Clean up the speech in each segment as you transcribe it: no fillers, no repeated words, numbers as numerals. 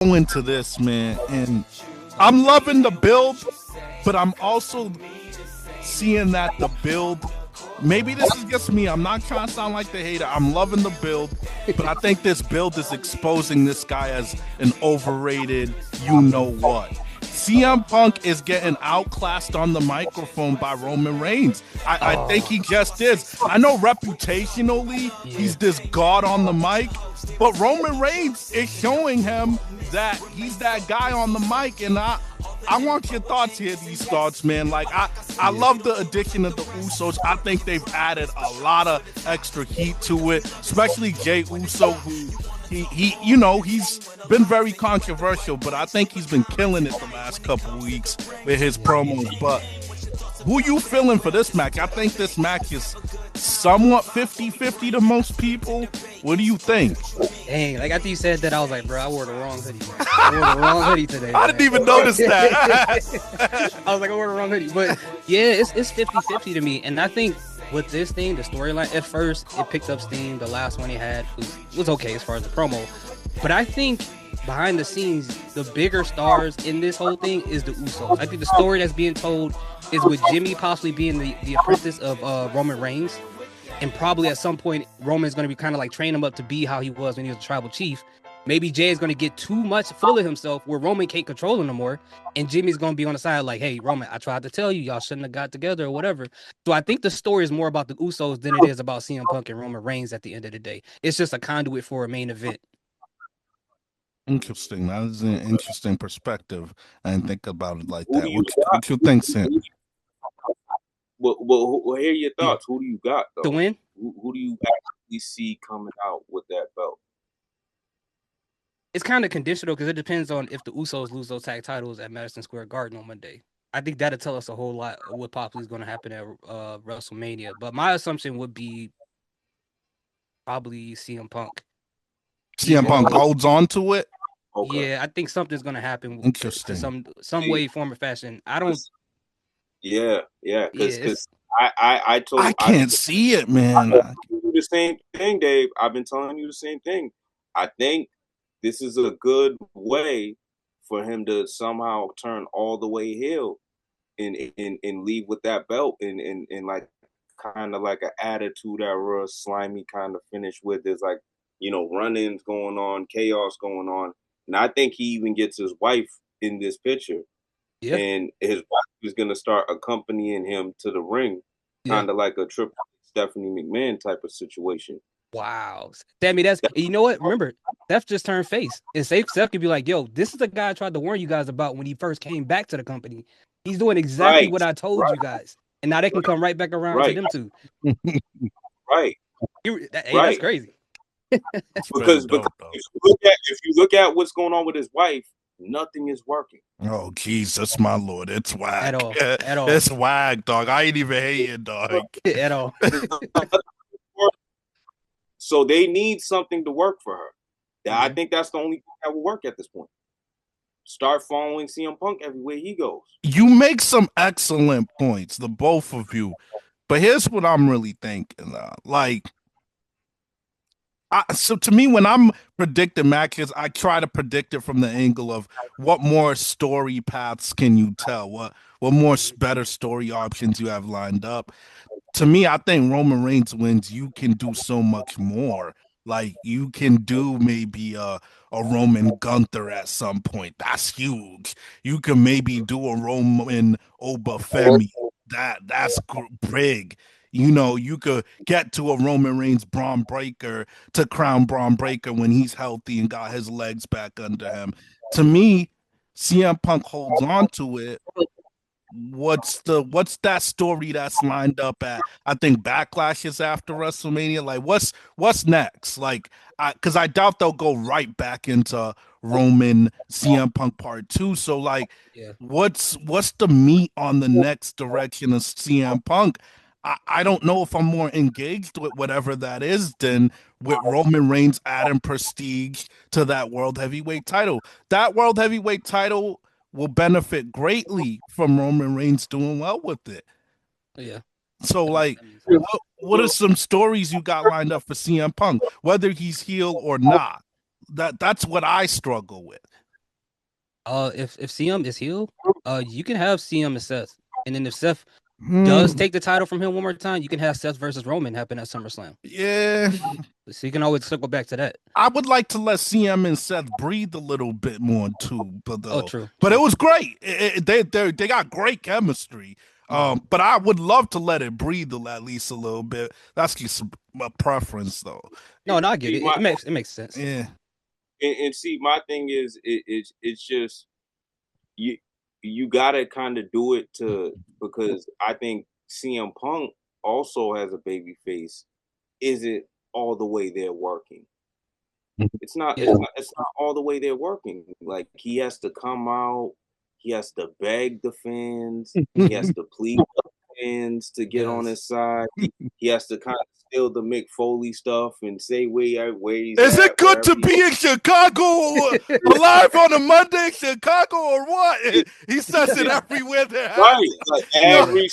go into this, man, and I'm loving the build, but I'm also seeing that the build. Maybe this is just me. I'm not trying to sound like the hater. I'm loving the build, but I think this build is exposing this guy as an overrated, you know what. CM Punk is getting outclassed on the microphone by Roman Reigns. I think he just is. I know reputationally he's this god on the mic, but Roman Reigns is showing him that he's that guy on the mic, and I want your thoughts here, these thoughts, man. Like, I love the addition of the Usos. I think they've added a lot of extra heat to it, especially Jey Uso, who he's been very controversial, but I think he's been killing it the last couple of weeks with his promos. But who you feeling for this match? I think this match is somewhat 50-50 to most people. What do you think? Dang, like after you said that, I was like, bro, I wore the wrong hoodie. I wore the wrong hoodie today. I didn't even notice that. I was like, I wore the wrong hoodie. But yeah, it's 50-50 to me. And I think with this thing, the storyline, at first, it picked up steam. The last one he had was okay as far as the promo. But I think behind the scenes, the bigger stars in this whole thing is the Usos. I think the story that's being told is with Jimmy possibly being the apprentice of Roman Reigns. And probably at some point, Roman's going to be kind of like train him up to be how he was when he was a tribal chief. Maybe Jay is going to get too much full of himself where Roman can't control him no more. And Jimmy's going to be on the side like, hey, Roman, I tried to tell you, y'all shouldn't have got together or whatever. So I think the story is more about the Usos than it is about CM Punk and Roman Reigns at the end of the day. It's just a conduit for a main event. Interesting. That is an interesting perspective. I didn't think about it like that. What you think, Sam? Well, hear your thoughts. Who do you got, though? To win? Who do you actually see coming out with that belt? It's kind of conditional because it depends on if the Usos lose those tag titles at Madison Square Garden on Monday. I think that'll tell us a whole lot of what possibly is going to happen at WrestleMania. But my assumption would be probably CM Punk. CM Punk holds on to it? Okay. Yeah, I think something's going to happen. Interesting. Some way, form, or fashion. I don't. Yeah, because I can't see it, man. I do the same thing, Dave. I've been telling you the same thing. I think this is a good way for him to somehow turn all the way heel and leave with that belt and like kind of like an attitude era, slimy kind of finish with. There's like, run-ins going on, chaos going on. And I think he even gets his wife in this picture. Yeah. And his wife is going to start accompanying him to the ring, kind of like a Triple Stephanie McMahon type of situation. Wow. Sammy, you know what? Remember, Seth just turned face. And Seth could be like, yo, this is the guy I tried to warn you guys about when he first came back to the company. He's doing exactly what I told you guys. And now they can come right back around to them too. Right. That's crazy. because if you look at what's going on with his wife, nothing is working. Oh, Jesus, my Lord. It's whack. At all. It's whack, dog. I ain't even hating, dog. At all. So they need something to work for her. I think that's the only thing that will work at this point. Start following CM Punk everywhere he goes. You make some excellent points, the both of you. But here's what I'm really thinking. So to me, when I'm predicting matches, I try to predict it from the angle of what more story paths can you tell? What more better story options you have lined up? To me, I think Roman Reigns wins. You can do so much more. Like, you can do maybe a Roman Gunther at some point. That's huge. You can maybe do a Roman Obafemi. That's big. You could get to a Roman Reigns Braun Breaker to crown Braun Breaker when he's healthy and got his legs back under him. To me, CM Punk holds on to it. What's that story that's lined up at? I think Backlash is after WrestleMania. Like, what's next? Like, because I doubt they'll go right back into Roman CM Punk Part 2. So, like, what's the meat on the next direction of CM Punk? I don't know if I'm more engaged with whatever that is than with Roman Reigns adding prestige to that World Heavyweight title. That World Heavyweight title will benefit greatly from Roman Reigns doing well with it. Yeah. So, like, what are some stories you got lined up for CM Punk, whether he's heel or not? That's what I struggle with. If CM is heel, you can have CM and Seth, and then if Seth does Hmm. take the title from him one more time, you can have Seth versus Roman happen at SummerSlam. Yeah. So you can always circle back to that. I would like to let CM and Seth breathe a little bit more too, but Oh, though, true, but it true. was great. They got great chemistry. Mhm. But I would love to let it breathe at least a little bit. That's just a preference, though. No, no, I get See it. my It makes sense. Yeah, and see my thing is it's just you you gotta kind of do it to because I think CM Punk also has a baby face. Is it all the way they're working? It's not. Yeah. It's not all the way they're working. Like he has to come out. He has to beg the fans. He has to plead the fans to get on Yes. his side. He has to kind of steal the Mick Foley stuff and say where he's is at, it good wherever to he be in Chicago alive on a Monday in Chicago or what? is. He says it everywhere that Right, happens. like Yo, Yeah. every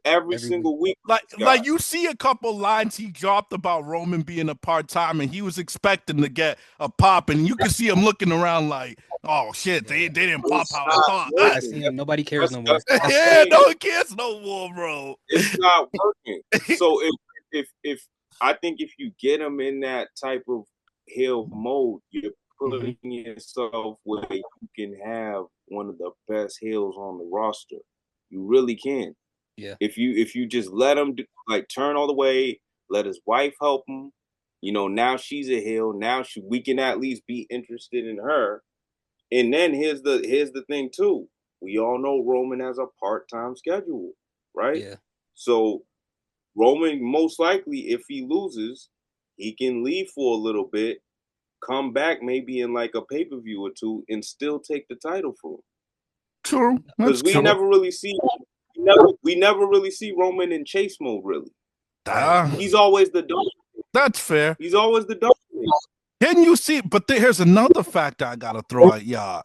Every week. single week with like this guy. like you see a couple lines he dropped about Roman being a part-time and he was expecting to get a pop and you could see him looking around like, oh shit, they Yeah. didn't pop It's how I not thought. I working. see him. Nobody cares no more. That's what I'm Yeah, saying. no one cares no more, bro. It's not working. So if I think if you get him in that type of heel mode, you're Hmm. putting yourself where you can have one of the best heels on the roster. You really can. Yeah. If you just let him like turn all the way, let his wife help him. You know, now she's a heel. Now we can at least be interested in her. And then here's the thing too. We all know Roman has a part-time schedule, right? Yeah. So Roman most likely, if he loses, he can leave for a little bit, come back maybe in like a pay-per-view or two, and still take the title from him. True, Because that's true. we never really see Roman in chase mode. Really, Right. he's always the dominant. That's fair. He's always the dominant. Can you see? But here's another factor I gotta throw at y'all.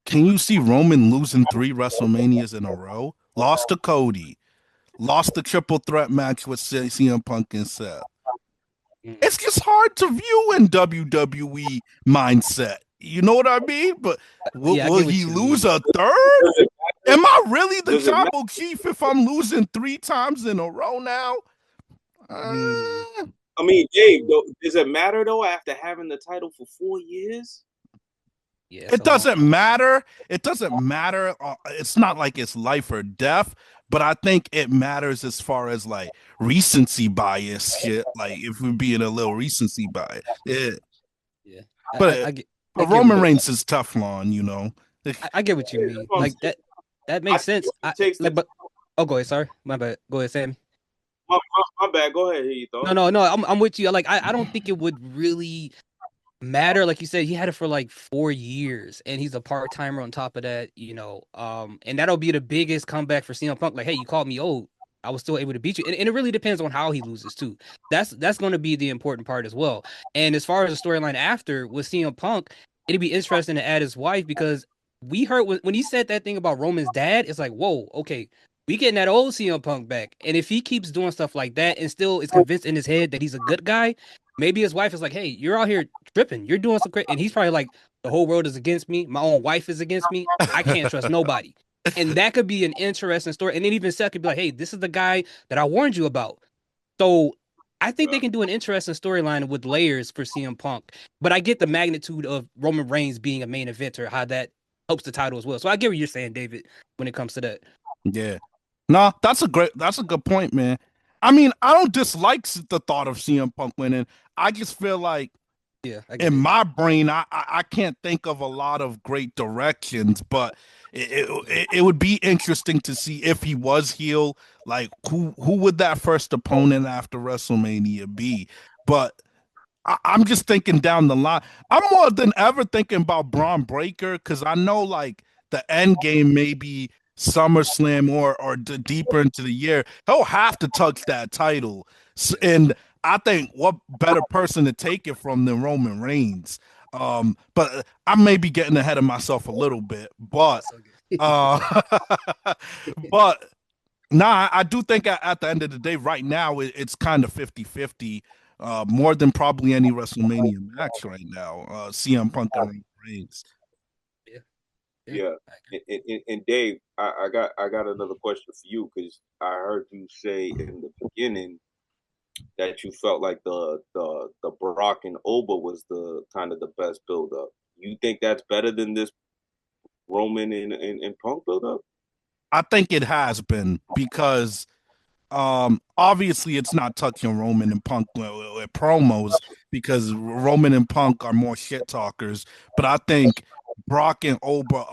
Can you see Roman losing 3 WrestleManias in a row? Lost to Cody, lost the triple threat match with CM Punk and Seth. Mm. It's just hard to view in WWE mindset. You know what I mean? But Yeah, I will get he what you lose mean. a third? Does it Am I really the does it matter? tribal chief if I'm losing 3 times in a row now? Hmm. Uh, I mean, Dave, does it matter though after having the title for 4 years? Yeah, it's it a long doesn't time. matter. It doesn't matter. It's not like it's life or death, but I think it matters as far as like recency bias shit. Like if we're being a little recency bias, yeah. Yeah. But I, I, I get I but get what Roman you Reigns is Teflon, you know. I get what you That's mean. what I'm Like saying. that I makes think sense. if he takes the But oh, go ahead. Sorry, my bad. Go ahead, Sam. my bad. Go ahead. Here you No, thought. no, no. I'm with you. Like I don't think it would really matter. Like you said, he had it for like 4 years, and he's a part timer on top of that. And that'll be the biggest comeback for CM Punk. Like, hey, you called me old. I was still able to beat you, and it really depends on how he loses too. That's going to be the important part as well. And as far as the storyline after with CM Punk, it'd be interesting to add his wife because we heard when he said that thing about Roman's dad. It's like, whoa, okay, we getting that old CM Punk back. And if he keeps doing stuff like that and still is convinced in his head that he's a good guy, maybe his wife is like, hey, you're out here tripping. You're doing some crazy. And he's probably like, the whole world is against me. My own wife is against me. I can't trust nobody. And that could be an interesting story. And then even Seth could be like, hey, this is the guy that I warned you about. So I think they can do an interesting storyline with layers for CM Punk. But I get the magnitude of Roman Reigns being a main eventer, how that helps the title as well. So I get what you're saying, David, when it comes to that. Yeah. No, that's a good point, man. I mean, I don't dislike the thought of CM Punk winning. I just feel like Yeah, I get in it. my brain, I can't think of a lot of great directions, but it would be interesting to see if he was heel, like who would that first opponent after WrestleMania be? But I'm just thinking down the line. I'm more than ever thinking about Braun Breaker because I know like the end game may be SummerSlam or deeper into the year. He'll have to touch that title, Yeah. and I think what better person to take it from than Roman Reigns. But I may be getting ahead of myself a little bit, but It's okay. uh, but nah, I do think at the end of the day, right now, it's kind of 50-50, more than probably any WrestleMania match right now. CM Punk and Roman Reigns. Yeah, Yeah. And Dave, I got another question for you because I heard you say in the beginning that you felt like the Brock and Oba was the kind of the best build up. You think that's better than this Roman and Punk build up? I think it has been because obviously it's not touching Roman and Punk with promos because Roman and Punk are more shit talkers, but I think Brock and Oba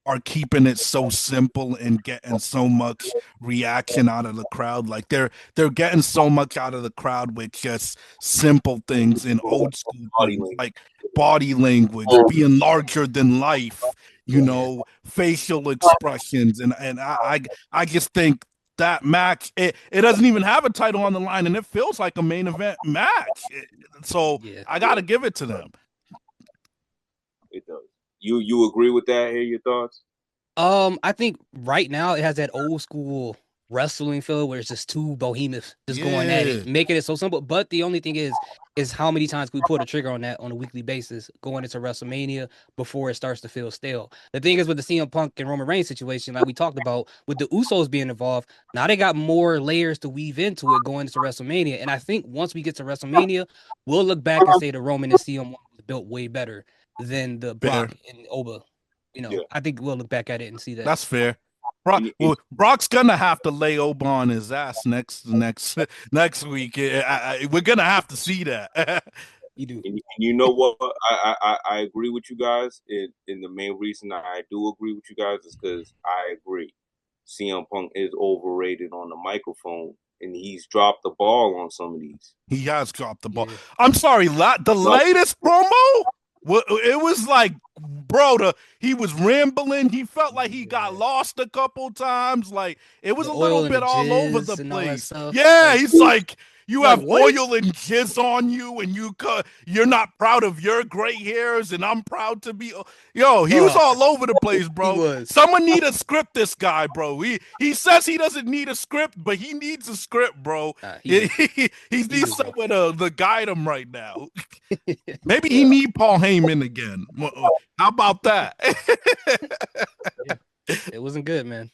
are keeping it so simple and getting so much reaction out of the crowd. Like they're getting so much out of the crowd with just simple things and old school Body things language. like body language, being larger than life, Yeah. facial expressions, and I just think that match, it doesn't even have a title on the line, and it feels like a main event match. So Yeah. I got to give it to them. It does. You agree with that? Hear your thoughts? I think right now it has that old school wrestling feel where it's just two behemoths just going at Yeah, it, making it so simple. But the only thing is how many times can we pull the trigger on that on a weekly basis going into WrestleMania before it starts to feel stale. The thing is with the CM Punk and Roman Reigns situation, like we talked about, with the Usos being involved, now they got more layers to weave into it going into WrestleMania. And I think once we get to WrestleMania, we'll look back and say the Roman and CM one was built way better than the fair. Brock and Oba. Yeah. I think we'll look back at it and see that. That's fair. Brock, And Brock's gonna have to lay Oba on his ass next week. We're gonna have to see that. You do. and you know what? I agree with you guys. And the main reason I do agree with you guys is because I agree. CM Punk is overrated on the microphone, and he's dropped the ball on some of these. He has dropped the ball. Yeah. I'm sorry, the Like, latest promo, it was like, bro, he was rambling. He felt like he got Yeah. lost a couple times. Like it was The a little oil and the bit all over the jizz and all that place. stuff. Yeah, he's like, you Like have what? oil and jizz on you, and you're not proud of your gray hairs, and I'm proud to be. Yo, he was Uh, all over the place, he bro. was. Someone need to script this guy, bro. He says he doesn't need a script, but he needs a script, bro. He He, do. he He needs do, bro. someone to guide him right now. Maybe he yeah, need Paul Heyman again. How about that? Yeah. It wasn't good, man.